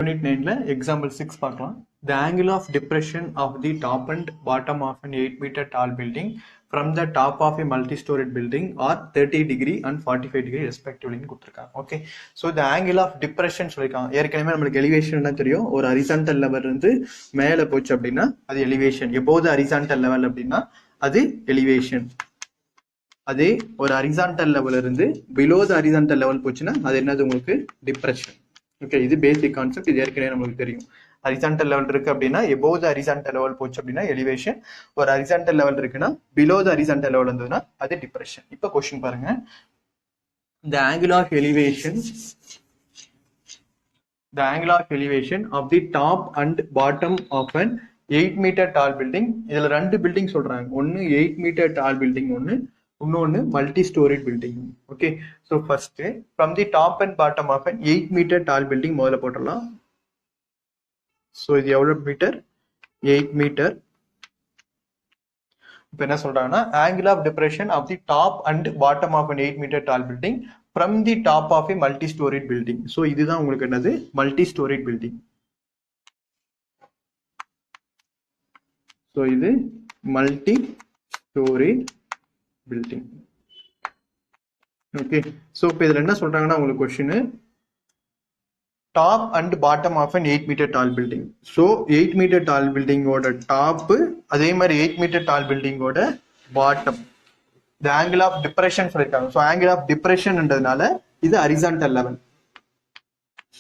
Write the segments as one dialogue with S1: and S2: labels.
S1: Unit 9 example 6 பார்க்கலாம். The angle of depression of the top and bottom of an 8-meter tall building from the top of a multi-storied building are 30 degree and 45 degree respectively கொடுத்திருக்காங்க. Okay, so the angle of depression சொல்லிருக்காங்க. ஏற்கனவே நம்மளுக்கு elevation தெரியும். ஒரு horizontal level இருந்து மேல போச்சு அப்படின்னா அது elevation. above the horizontal level அப்படின்னா அது elevation. அதே ஒரு horizontal level இருந்து below the horizontal level போச்சுன்னா அது என்னது உங்களுக்கு depression. ஓகே, இது பேசிக் கான்செப்ட். இது ஏற்கனவே நமக்கு தெரியும். ஹரிசான்டல் லெவல் இருக்கு அப்படின்னா எபோவ் த ஹரிசான்டல் லெவல் போச்சு அப்படின்னா எலிவேஷன். ஒரு ஹரிசான்டல் லெவல் இருக்குன்னா பிலோ த ஹரிசான்டல் லெவல் இருந்ததுன்னா அது டிப்ரெஷன். இப்போ क्वेश्चन பாருங்க. The angle of elevation of the top and bottom of an 8-meter tall building. இதுல ரெண்டு பில்டிங் சொல்றாங்க. ஒன்னு 8-meter tall building, இன்னொன்னு multi-storied building. Okay, so first from the top and bottom of an 8-meter tall building முதல்ல போட்டுடலாம். So இது எவ்வளவு metre? 8 metre. இப்போ என்ன சொல்றாங்கன்னா angle of depression of the top and bottom of an 8-meter tall building from the top of a multi-storied building. So இதுதான் உங்களுக்கு என்னது? multi-storied building. So இது multi-storied building. ஓகே, சோ இப்போ இதுல என்ன சொல்றாங்கன்னா உங்களுக்கு question top and bottom of an 8-meter tall building. So 8-meter tall building ஓட டாப் அதே மாதிரி 8-meter tall building ஓட bottom the angle of depression சொல்லிருக்காங்க. சோ angle of depressionன்றதுனால இது horizontal level.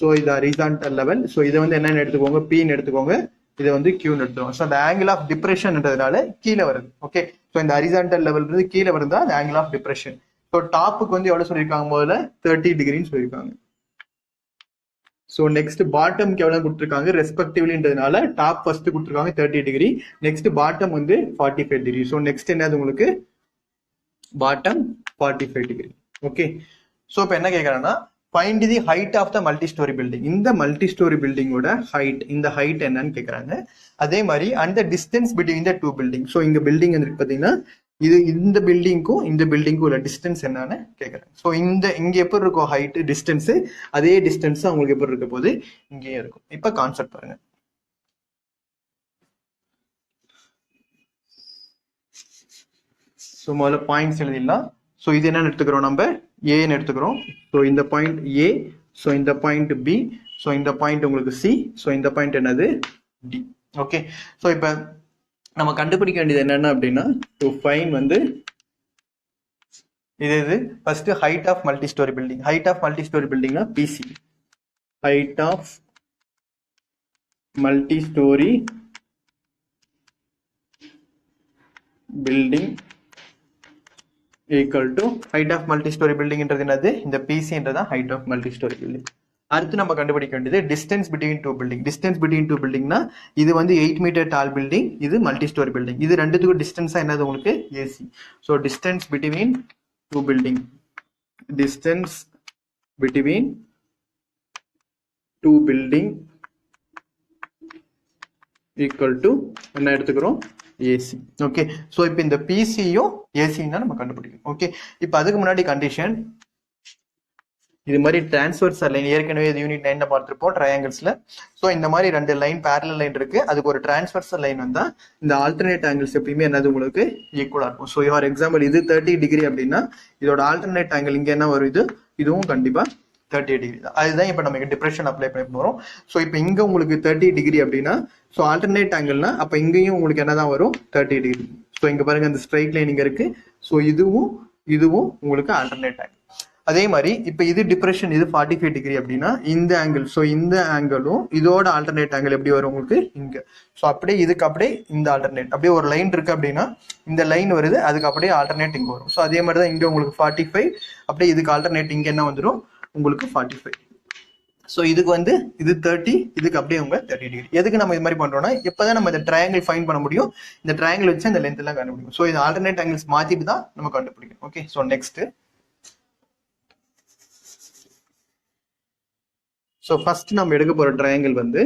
S1: சோ இது horizontal level. சோ இத வந்து என்னன்னு எடுத்துக்கோங்க, p ன்னு எடுத்துக்கோங்க, இத வந்து q ன்னு எடுத்துக்கோங்க. சோ the angle of depressionன்றதுனால கீழ வருது. ஓகே, சோ இந்த horizontal level இருந்து கீழ வருதா the angle of depression. So டாப்புக்கு வந்து எவ்வளவு சொல்லிருக்காங்க? முதல்ல 30 டிகிரின்னு சொல்லிருக்காங்க. சோ நெக்ஸ்ட் பாட்டம்க்கு எவ்வளவு கொடுத்திருக்காங்க ரெஸ்பெக்டிவ்லின்றதுனால டாப் ஃபர்ஸ்ட் கொடுத்திருக்காங்க 30 டிகிரி, நெக்ஸ்ட் பாட்டம் வந்து 45 டிகிரி. சோ நெக்ஸ்ட் என்னது உங்களுக்கு பாட்டம் 45 டிகிரி. ஓகே, சோ இப்போ என்ன கேக்குறாங்கன்னா find the height of the multi-story building. இந்த multi-story building ஓட height, இந்த height என்னன்னு கேக்குறாங்க. அதே மாதிரி and the distance between the two buildings. So இங்க பில்டிங் இருக்கு பாத்தீங்கன்னா இது இந்த பில்டிங்க்கும் இந்த பில்டிங்க்கும் உள்ள டிஸ்டன்ஸ் என்னன்னு கேக்குறாங்க. சோ இங்க எப்படி இருக்கும் ஹைட் டிஸ்டன்ஸ், அதே டிஸ்டன்ஸ் உங்களுக்கு எப்படி இருக்க போது இங்கேயும் இருக்கும். இப்ப கான்செப்ட் பாருங்க. சோ முதல்ல பாயிண்ட்ஸ் எழுதிடலாம். சோ இது என்னன்னு எடுத்துக்கிறோம், நம்ம ஏன்னு எடுத்துக்கிறோம். சோ இந்த பாயிண்ட் ஏ, சோ இந்த பாயிண்ட் பி, சோ இந்த பாயிண்ட் உங்களுக்கு சி, சோ இந்த பாயிண்ட் என்னது டி. ஓகே, சோ இப்ப நம்ம கண்டுபிடிக்க வேண்டியது என்னன்னா அப்படின்னா டு ஃபைண்ட் வந்து இது first height of multi storey building. Height of multi storey பில்டிங்னா PC, height of multi storey building equal to height of multi storey பில்டிங்ன்றது என்னது? இந்த பிசின்றதா height of multi storey building. அடுத்து நம்ம கண்டுபிடிக்க வேண்டியது distance between two building. Distance between two பில்டிங்னா இது வந்து 8-meter டால் பில்டிங், இது மல்டி ஸ்டோரி பில்டிங். இது ரெண்டுத்துக்கும் டிஸ்டன்ஸா என்னது உங்களுக்கு AC. So distance between two building, distance between two building equal to என்ன எடுத்துக்கிறோம் ஏசி. ஓகே, ஸோ இப்போ இந்த பிசியும் ஏசியும் தான் நம்ம கண்டுபிடிக்கணும். ஓகே, இப்போ அதுக்கு முன்னாடி கண்டிஷன் இது மாதிரி டிரான்ஸ்வர்சல் லைன் ஏற்கனவே யூனிட் 9 பார்த்துருப்போம் ட்ரையாங்கிள்ஸ்ல. ஸோ இந்த மாதிரி ரெண்டு லைன் பேரலல் லைன் இருக்கு, அதுக்கு ஒரு டிரான்ஸ்வர்சல் லைன் வந்தா இந்த ஆல்டர்னேட் ஆங்கிள்ஸ் எப்பயுமே என்னது உங்களுக்கு ஈக்குவலா இருக்கும். ஸோ ஃபார் எக்ஸாம்பிள் இது 30 டிகிரி அப்படின்னா இதோட ஆல்டர்னேட் ஆங்கிள் இங்க என்ன வரும்? இதுவும் கண்டிப்பா 30 டிகிரி தான். அதுதான் இப்போ நம்ம டிப்ரெஷன் அப்ளை பண்ணி போறோம். ஸோ இப்போ இங்க உங்களுக்கு 30 டிகிரி அப்படின்னா ஸோ ஆல்டர்னேட் ஆங்கிள்னா அப்ப இங்கேயும் உங்களுக்கு என்னதான் வரும் 30 டிகிரி. ஸோ இங்க பாருங்க இந்த ஸ்ட்ரைட் லைன் இங்க இருக்கு. ஸோ இதுவும் உங்களுக்கு ஆல்டர்னேட் ஆங்கிள். அதே மாதிரி இப்ப இது டிப்ரெஷன், இது 45 டிகிரி அப்படின்னா இந்த ஆங்கிள், ஸோ இந்த ஆங்கிளும் இதோட ஆல்டர்னேட் ஆங்கிள் எப்படி வரும் உங்களுக்கு இங்க. ஸோ அப்படியே இதுக்கு அப்படியே இந்த ஆல்டர்னேட் அப்படியே ஒரு லைன் இருக்கு அப்படின்னா இந்த லைன் வருது, அதுக்கு அப்படியே ஆல்டர்னேட் இங்க வரும். ஸோ அதே மாதிரி தான் இங்க உங்களுக்கு 45, அப்படியே இதுக்கு ஆல்டர்னேட் இங்க என்ன வந்துடும் உங்களுக்கு 45. ஸோ இதுக்கு வந்து இது 30, இதுக்கு அப்படியே உங்க 30 டிகிரி. எதுக்கு நம்ம இது மாதிரி பண்றோம்னா இப்பதான் நம்ம இந்த ட்ரையாங்கிள் ஃபைண்ட் பண்ண முடியும். இந்த ட்ரையாங்கிள் வச்சு இந்த லென்த் எல்லாம் கண்டுபிடிக்கும். ஸோ இது ஆல்டர்னேட் ஆங்கிள்ஸ் மாத்திட்டு தான் நம்ம கண்டுபிடிக்கும். Okay, so next so first நம்ம எடுக்க போற ட்ரையாங்கிள் வந்து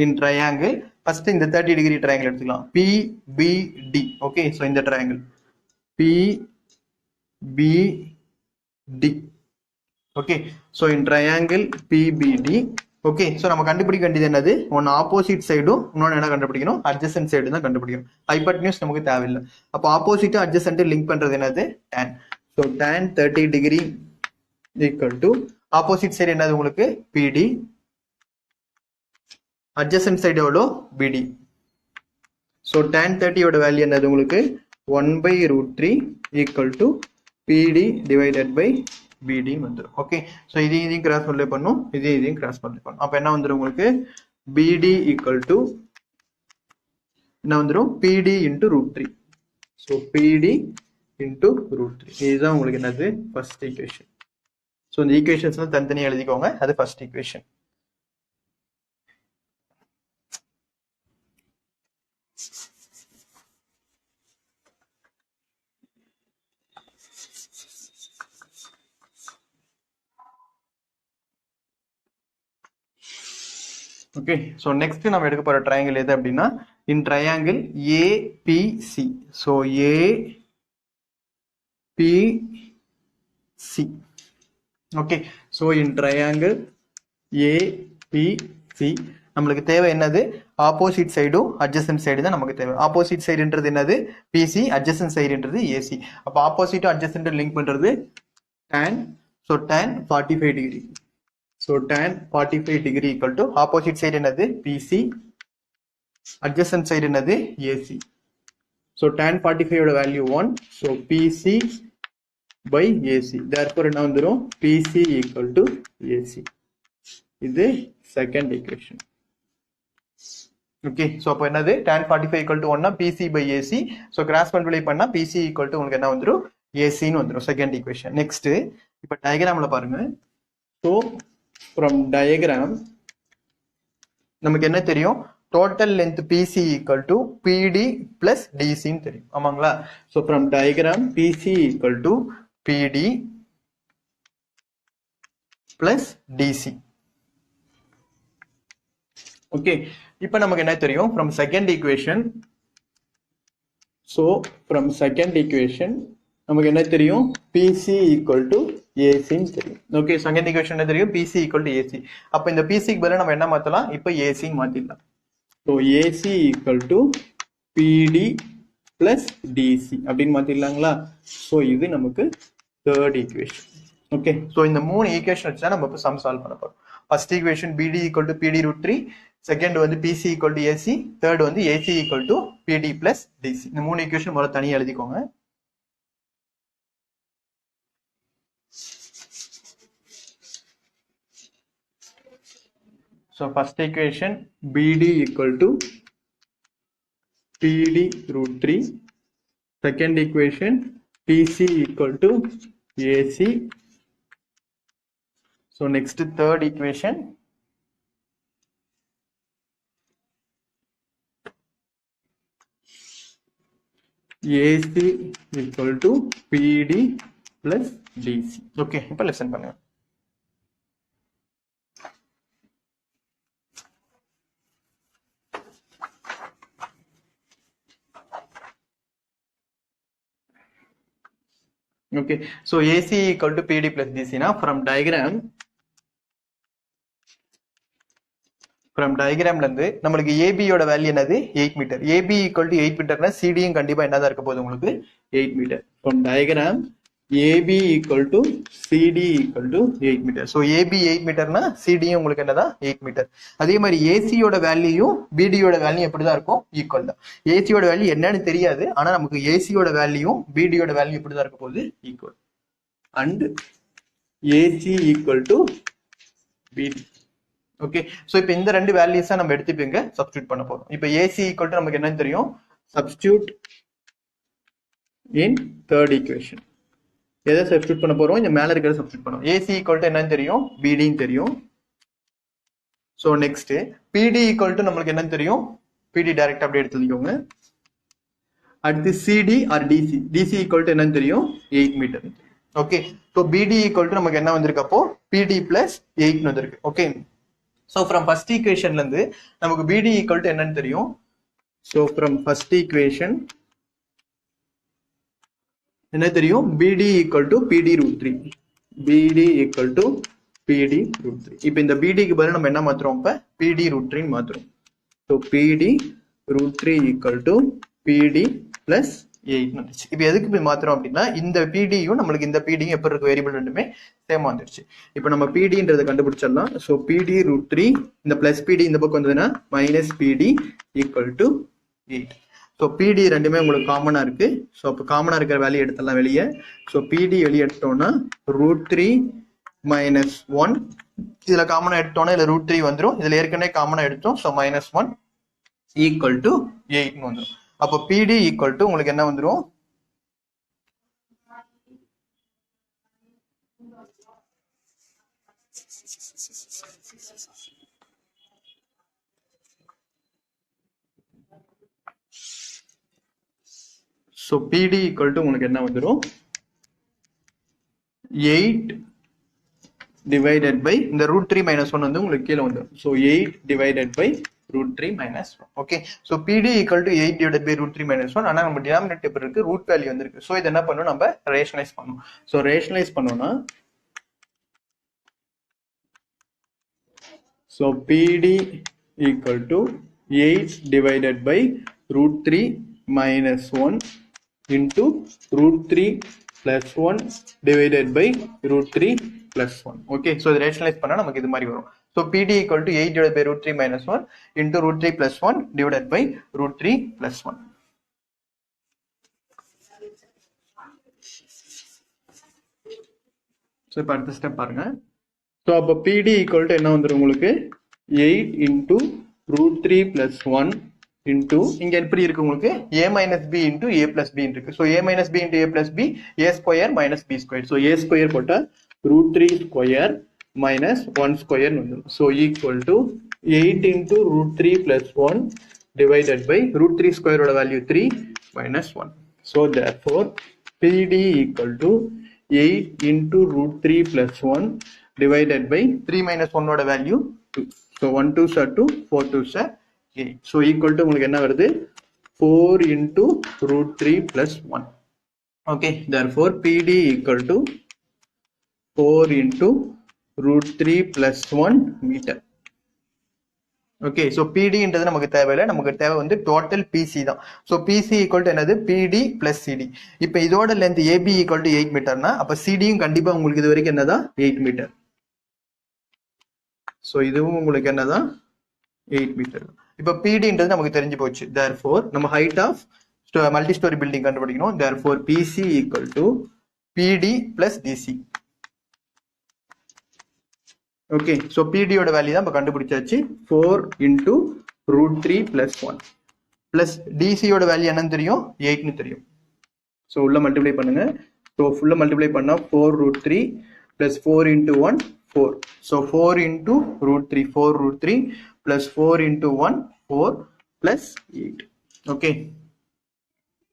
S1: இன் ட்ரையாங்கிள் ஃபர்ஸ்ட் இந்த 30 டிகிரி ட்ரையாங்கிள் எடுத்துக்கலாம், பிபிடி. ஓகே, ஸோ இந்த triangle PBD. Okay, so in triangle PBD, okay, so நம்ம கண்டுபிடிக்க வேண்டியது என்னது, ஒன்று ஆப்போசிட் சைடும் இன்னொன்று என்ன கண்டுபிடிக்கணும், அட்ஜசன்ட் சைடு தான் கண்டுபிடிக்கணும். ஹைபோட்டென்யூஸ் நமக்கு தேவையில்லை. அப்போ ஆப்போசிட்டும் அட்ஜசன்ட்டும் லிங்க் பண்றது என்னது, tan. So tan 30 degree equal to opposite side என்னது உங்களுக்கு PD, அட்ஜசன்ட் சைடு எவ்வளோ BD. ஸோ tan 30 யோட வேல்யூ என்னது உங்களுக்கு 1/√3 equal to PD divided by BD வந்துடும். ஓகே, ஸோ இதையும் கிராஸ் மல்டிப்ளை பண்ணும், இதையும் கிராஸ் மல்டிப்ளை பண்ணும். அப்போ என்ன வந்துடும் உங்களுக்கு BD ஈக்குவல் டு என்ன வந்துடும் PD into √3. So PD into √3 இதுதான் உங்களுக்கு என்னது ஃபர்ஸ்ட் ஈக்குவேஷன். ஸோ இந்த ஈக்குவேஷன்ஸ் தனித்தனியாக எழுதிக்கோங்க, அது first equation. Okay, so next நம்ம எடுக்க போற ட்ரையாங்கிள் எது அப்படின்னா, இன் triangle APC. So APC. Okay, so in triangle APC நம்மளுக்கு தேவை என்னது, ஆப்போசிட் சைடும் அட்ஜசன்ட் சைடு தான் நமக்கு தேவை. ஆப்போசிட் சைடுன்றது என்னது PC, அட்ஜசன்ட் சைடுன்றது AC. அப்போ ஆப்போசிட்டும் அட்ஜசன்ட் லிங்க் பண்றது tan. So tan 45 degree. So tan 45 degree equal to opposite side என்னது PC, adjacent side என்னது AC. So tan 45 ஓட value 1. So PC by AC. Therefore என்ன வந்துரும் PC equal to AC. இது second equation. Okay, so அப்போ என்னது tan 45 equal to 1 PC by AC. So cross multiply பண்ணா PC equal to உங்களுக்கு என்ன வந்துரும் AC ன்னு வந்துரும், second equation. Next இப்போ டயகிராம்ல பாருங்க. So from diagram நமக்கு என்ன தெரியும், total length PC equal to PD plus DC ன்னு தெரியும், ஆமாங்களா? So from diagram PC equal to PD plus DC. Okay, இப்போ நமக்கு என்ன தெரியும் from second equation. So from second equation நமக்கு என்ன தெரியும், PC equal to AC ன்னு தெரியும். ஓகே, செகண்ட் ஈக்குவேஷன் என்ன தெரியும், PC equal to AC. அப்ப இந்த PC க்கு பதிலா நம்ம என்ன மாத்தலாம், இப்போ AC மாத்திடலாம். So AC equal to PD plus DC அப்படின்னு மாத்திடலாங்களா? So இது நமக்கு தேர்ட் ஈக்குவேஷன். ஓகே, ஸோ இந்த மூணு ஈக்குவேஷன் வச்சு தான் நம்ம இப்போ சம் சால்வ் பண்ண போறோம். First equation BD equal to PD √3, second வந்து PC equal to AC, third வந்து AC equal to PD plus DC. இந்த மூணு ஈக்குவேஷன் முதல்ல தனியாக எழுதிக்கோங்க. So first equation BD equal to PD √3, second equation PC equal to AC. So next third equation AC equal to PD plus DC. Okay, இப்போ listen பண்ணுங்க. Okay, so AC equal to PD plus DC. Now from diagram இருந்து நம்மளுக்கு AB யோட value என்னது 8 metre. AB equal to 8 மீட்டர்னா CD யும் கண்டிப்பா என்னதான் இருக்க போகுது உங்களுக்கு 8 metre. From diagram AB equal to CD equal to 8 metre. So AB 8 மீட்டர்னா CD யும் உங்களுக்கு என்னதான் 8 மீட்டர். அதே மாதிரி AC யோட வேல்யூயும் BD யோட வேல்யூ எப்படிதான் இருக்கும், ஈக்குவல் தான். AC யோட வேல்யூ என்னன்னு தெரியாது, ஆனா நமக்கு AC யோட வேல்யூயும் BD யோட வேல்யூ எப்படிதான் இருக்க போகுது, equal. And AC equal to BD. Okay, so இப்போ இந்த ரெண்டு வேல்யூஸா நம்ம எடுத்துப்பீங்க சப்ஸ்டியூட் பண்ண போறோம். இப்போ AC equal to நமக்கு என்னன்னு தெரியும், சப்ஸ்டியூட் இன் தேர்ட் ஈக்குவேஷன். எதை சப்ஸ்டியூட் பண்ண போறோம், இந்த மேல இருக்கிறத சப்ஸ்டியூட் பண்ணுவோம். AC equal to என்னன்னு தெரியும், BD தெரியும். So next PD equal to நம்மளுக்கு என்னன்னு தெரியும், PD டைரக்ட் அப்படியே எடுத்துக்கோங்க. அடுத்து CD or DC equal to என்னன்னு தெரியும், 8 மீட்டர். Okay, so BD equal to நமக்கு என்ன வந்திருக்கு, அப்போ PD plus 8 வந்திருக்கு. ஓகே, ஸோ ஃப்ரம் ஃபர்ஸ்ட் ஈக்குவேஷன்ல இருந்து நமக்கு BD equal to என்னன்னு தெரியும். ஸோ ஃப்ரம் ஃபர்ஸ்ட் ஈக்குவேஷன் என்ன தெரியும், BD equal to PD √3. BD equal to பிடி ரூட் த்ரீ. இப்போ இந்த பிடிக்கு பதில் நம்ம என்ன மாத்துறோம்? இப்போ பிடி ரூட் த்ரீன்னு மாத்துறோம். ஸோ பிடி ரூட் த்ரீ ஈக்குவல் டு பிடி பிளஸ் 8 வந்துருச்சு. இப்போ எதுக்கு போய் மாத்துறோம் அப்படின்னா இந்த பிடியும் நம்மளுக்கு இந்த பிடியும் எப்படி இருக்கு வேரியபிள் ரெண்டுமே சேமா வந்துருச்சு. இப்போ நம்ம பிடின்றதை கண்டுபிடிச்சிடலாம். ஸோ பிடி ரூட் த்ரீ இந்த பிளஸ் பிடி இந்த பக்கம் வந்ததுன்னா மைனஸ் பிடி ஈக்குவல் டு 8. ஸோ பிடி ரெண்டுமே உங்களுக்கு காமனா இருக்கு. ஸோ அப்போ காமனா இருக்கிற வேல்யூ எடுத்துடலாம் வெளியே. ஸோ பிடி வெளியே எடுத்தோம்னா ரூட் த்ரீ மைனஸ் 1 இதுல காமனா எடுத்தோம்னா இதுல ரூட் த்ரீ வந்துடும். இதுல ஏற்கனவே காமனா எடுத்தோம். ஸோ மைனஸ் 1 ஈக்குவல் டு 8 வந்துடும். அப்போ பிடி ஈக்குவல் டு உங்களுக்கு என்ன வந்துடும்? ஸோ பிடி ஈக்குவல் டு உங்களுக்கு என்ன வந்துடும்? 8 divided by இந்த root 3 minus 1 வந்து உங்களுக்கு கீழே வந்துடும். So 8 divided by root 3 minus 1. Okay. So PD equal to 8 divided by root 3 minus 1. ஆனா நம்ம denominator எப்படி இருக்கு? root value வந்து இருக்கு. So இது என்ன பண்ணணும்? நம்ம rationalize பண்ணணும். So rationalize பண்ணோம்னா so PD equal to 8 divided by root 3 minus 1 into root 3 plus 1 divided by root 3 plus 1. Okay, so இது rationalize பண்ணா நமக்கு இது மாதிரி வரும். So PD equal to 8 divided by root 3 minus 1 into root 3 plus 1 divided by root 3 plus 1. So இப்போ அடுத்த step பாருங்க. So அப்போ PD equal to என்ன வந்துரும் உங்களுக்கு? 8 into root 3 plus 1 into இங்க எப்படி இருக்கு உங்களுக்கு? a minus b into a plus b இருக்கு. So a minus b into a plus b a square minus b square. So a square போட்டா root 3 square minus 1 square வந்துரும். So equal to 8 into root 3 plus 1 divided by root 3 square ஓட value 3 minus 1. So therefore PD equal to 8 into root 3 plus 1 divided by 3 minus 1 ஓட value 2. So 1 2s are 2, 4 2s are 8. So equal to உங்களுக்கு என்ன வருது? 4 into root 3 plus 1. Okay, therefore PD equal to 4 into root 3 plus 1 meter. Okay, so PD என்றது நமக்கு தேவையில்லை. நமக்கு தேவை வந்து total PC தான். So PC equal to என்னது? PD plus CD. இப்போ இதோட length AB equal to 8 மீட்டர்னா அப்ப CDயும் கண்டிப்பா உங்களுக்கு இது வரைக்கும் என்னதான்? 8 மீட்டர். So இதுவும் உங்களுக்கு என்னதான்? 8 மீட்டர். இப்போ PD என்றது நமக்கு தெரிஞ்சு போச்சு. Therefore நம்ம height of multi-story building கண்டுபிடிக்கணும். Therefore PC equal to PD plus DC. Okay, so PD ஓட வேல்யூ தான் இப்ப கண்டுபிடிச்சாச்சு. 4 into root 3 plus 1 plus DC ஓட வேல்யூ என்னன்னு தெரியும்? 8 னு தெரியும். So உள்ள மல்டிப்ளை பண்ணுங்க. So full மல்டிப்ளை பண்ணா 4 root 3 plus 4 into 1 4. So 4 into root 3 4 root 3 plus 4 into 1 4 plus 8. Okay,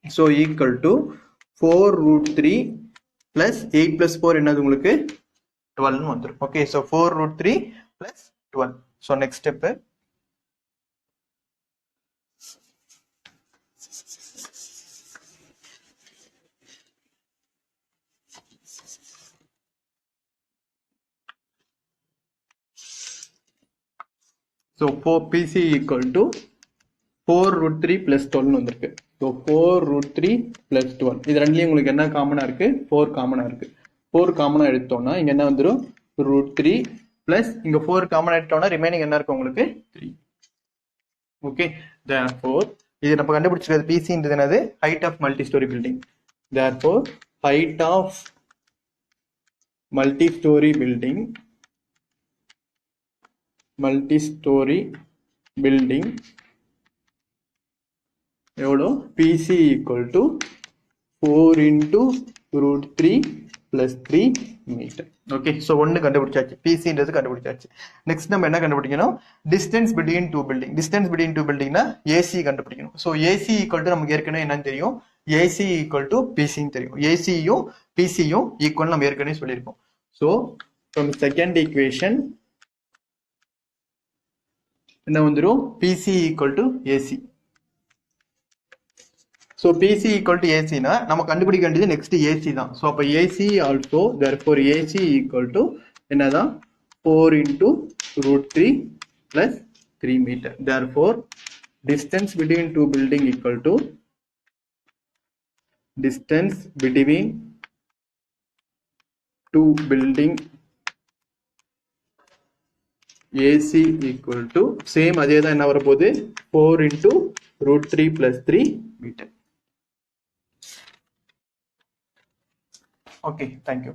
S1: so equal to 4 root 3 plus 8 plus 4 என்னது உங்களுக்கு? 12 வந்துரும். Okay, so 4 root 3 plus 12. So next step so 4 PC equal to 4 root 3 plus 12 வந்திருக்கு. So 4 root 3 plus 12. இது ரெண்டுலயும் உங்களுக்கு என்ன காமனா இருக்கு? 4 காமனா இருக்கு. 4 காமனா எடுத்தோம்னா இங்க என்ன வந்துரும்? root 3 plus இங்க 4 காமனா எடுத்தோம்னா ரிமைனிங் என்ன இருக்கு உங்களுக்கு? 3. Okay, therefore இது நம்ம கண்டுபிடிச்சிருக்கிறது PC ன்றது என்னது? height of multi-story building. Therefore height of multi-story building எவ்வளோ? PC equal to 4 into root 3 plus 3 meter. Okay, so ஒன்னு கண்டுபிடிச்சாச்சு. PC ன்றது கண்டுபிடிச்சாச்சு. நெக்ஸ்ட் நம்ம என்ன கண்டுபிடிக்கணும்? distance between two building. distance between two building னா AC கண்டுபிடிக்கணும். So AC equal to நமக்கு ஏற்கனவே என்னன்னு தெரியும்? AC equal to PC ன்னு தெரியும். AC யும் PC யும் equal நம்ம ஏற்கனவே சொல்லியிருக்கோம். So from second equation என்ன வந்துரும்? PC equal to AC. So PC equal to AC னா நம்ம கண்டுபிடிக்க வேண்டியது நெக்ஸ்ட் AC தான். So அப்ப AC also therefore AC equal to என்னதான்? 4 into root 3 plus 3 meter. Therefore, distance between two buildings equal to distance between two building AC equal to same அதே தான் என்ன வரப்போகுது 4 into root 3 plus 3 meter. Okay, thank you.